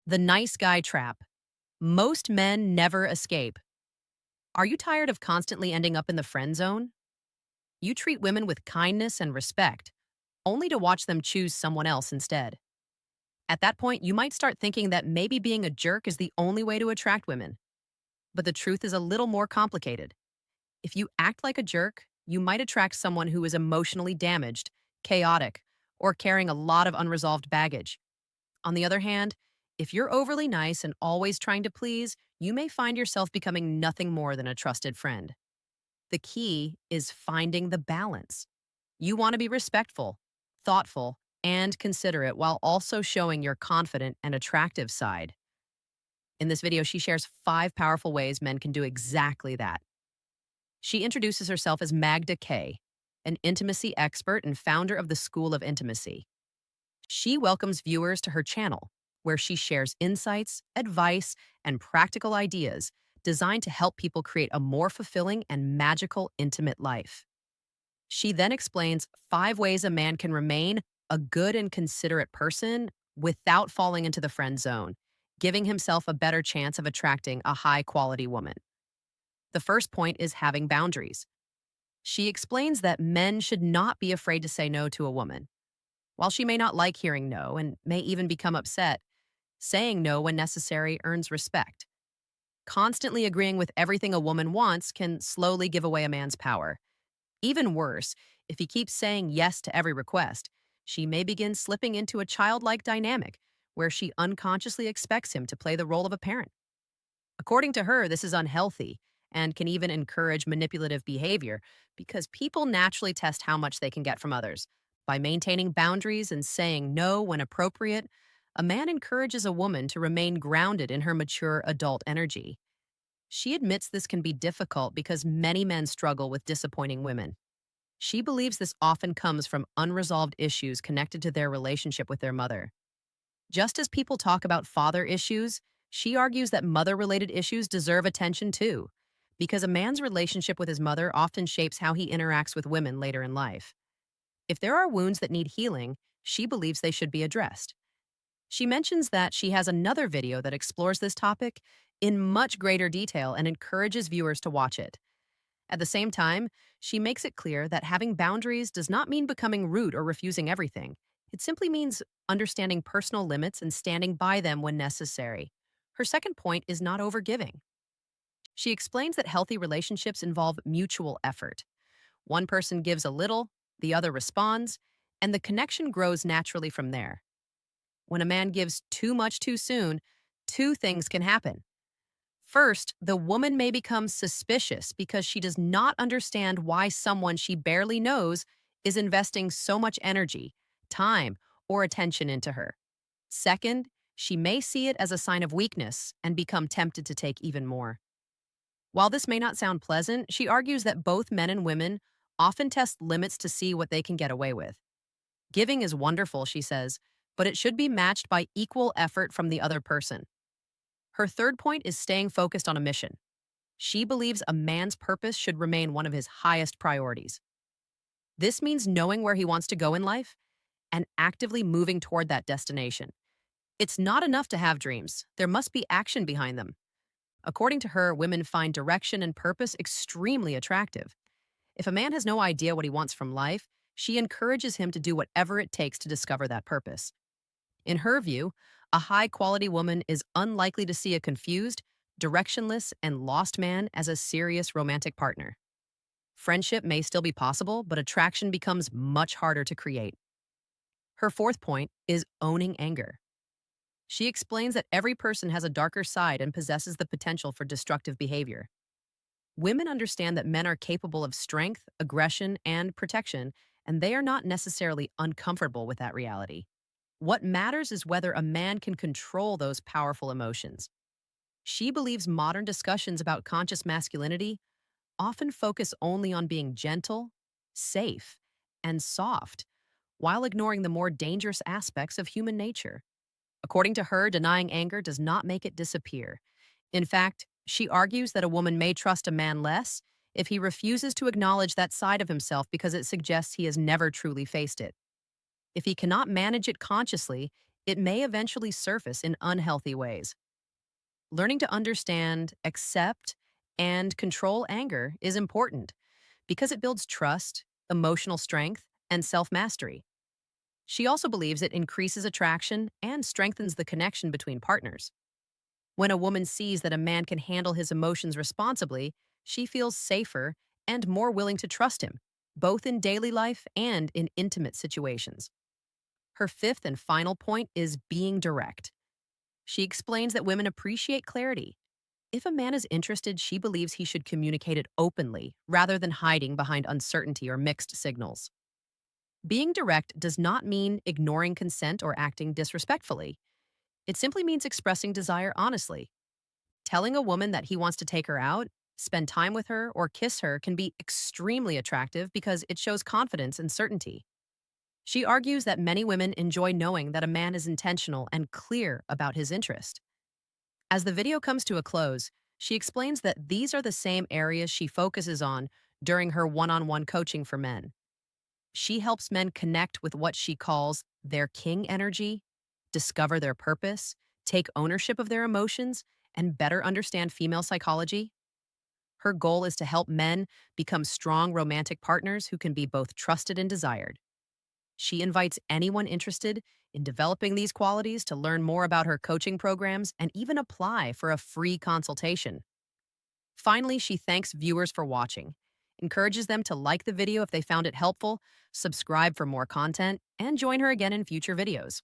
The nice guy trap. Most men never escape. Are you tired of constantly ending up in the friend zone? You treat women with kindness and respect, only to watch them choose someone else instead. At that point, you might start thinking that maybe being a jerk is the only way to attract women. But the truth is a little more complicated. If you act like a jerk, you might attract someone who is emotionally damaged, chaotic, or carrying a lot of unresolved baggage. On the other hand, if you're overly nice and always trying to please, you may find yourself becoming nothing more than a trusted friend. The key is finding the balance. You want to be respectful, thoughtful, and considerate while also showing your confident and attractive side. In this video, she shares 5 powerful ways men can do exactly that. She introduces herself as Magda Kay, an intimacy expert and founder of the School of Intimacy. She welcomes viewers to her channel, where she shares insights, advice, and practical ideas designed to help people create a more fulfilling and magical intimate life. She then explains 5 ways a man can remain a good and considerate person without falling into the friend zone, giving himself a better chance of attracting a high quality woman. The first point is having boundaries. She explains that men should not be afraid to say no to a woman. While she may not like hearing no and may even become upset, saying no when necessary earns respect. Constantly agreeing with everything a woman wants can slowly give away a man's power. Even worse, if he keeps saying yes to every request, she may begin slipping into a childlike dynamic where she unconsciously expects him to play the role of a parent. According to her, this is unhealthy and can even encourage manipulative behavior because people naturally test how much they can get from others. By maintaining boundaries and saying no when appropriate, a man encourages a woman to remain grounded in her mature adult energy. She admits this can be difficult because many men struggle with disappointing women. She believes this often comes from unresolved issues connected to their relationship with their mother. Just as people talk about father issues, she argues that mother related issues deserve attention too, because a man's relationship with his mother often shapes how he interacts with women later in life. If there are wounds that need healing, she believes they should be addressed. She mentions that she has another video that explores this topic in much greater detail and encourages viewers to watch it. At the same time, she makes it clear that having boundaries does not mean becoming rude or refusing everything. It simply means understanding personal limits and standing by them when necessary. Her second point is not overgiving. She explains that healthy relationships involve mutual effort. One person gives a little, the other responds, and the connection grows naturally from there. When a man gives too much too soon, 2 things can happen. First, the woman may become suspicious because she does not understand why someone she barely knows is investing so much energy, time, or attention into her. Second, she may see it as a sign of weakness and become tempted to take even more. While this may not sound pleasant, she argues that both men and women often test limits to see what they can get away with. Giving is wonderful, she says, but it should be matched by equal effort from the other person. Her third point is staying focused on a mission. She believes a man's purpose should remain one of his highest priorities. This means knowing where he wants to go in life and actively moving toward that destination. It's not enough to have dreams, there must be action behind them. According to her, women find direction and purpose extremely attractive. If a man has no idea what he wants from life, she encourages him to do whatever it takes to discover that purpose. In her view, a high quality woman is unlikely to see a confused, directionless, and lost man as a serious romantic partner. Friendship may still be possible, but attraction becomes much harder to create. Her fourth point is owning anger. She explains that every person has a darker side and possesses the potential for destructive behavior. Women understand that men are capable of strength, aggression, and protection, and they are not necessarily uncomfortable with that reality. What matters is whether a man can control those powerful emotions. She believes modern discussions about conscious masculinity often focus only on being gentle, safe, and soft, while ignoring the more dangerous aspects of human nature. According to her, denying anger does not make it disappear. In fact, she argues that a woman may trust a man less if he refuses to acknowledge that side of himself because it suggests he has never truly faced it. If he cannot manage it consciously, it may eventually surface in unhealthy ways. Learning to understand, accept, and control anger is important because it builds trust, emotional strength, and self mastery. She also believes it increases attraction and strengthens the connection between partners. When a woman sees that a man can handle his emotions responsibly, she feels safer and more willing to trust him, both in daily life and in intimate situations. Her fifth and final point is being direct. She explains that women appreciate clarity. If a man is interested, she believes he should communicate it openly rather than hiding behind uncertainty or mixed signals. Being direct does not mean ignoring consent or acting disrespectfully. It simply means expressing desire honestly. Telling a woman that he wants to take her out, spend time with her, or kiss her can be extremely attractive because it shows confidence and certainty. She argues that many women enjoy knowing that a man is intentional and clear about his interest. As the video comes to a close, she explains that these are the same areas she focuses on during her one on one coaching for men. She helps men connect with what she calls their king energy, discover their purpose, take ownership of their emotions, and better understand female psychology. Her goal is to help men become strong romantic partners who can be both trusted and desired. She invites anyone interested in developing these qualities to learn more about her coaching programs and even apply for a free consultation. Finally, she thanks viewers for watching, encourages them to like the video if they found it helpful, subscribe for more content, and join her again in future videos.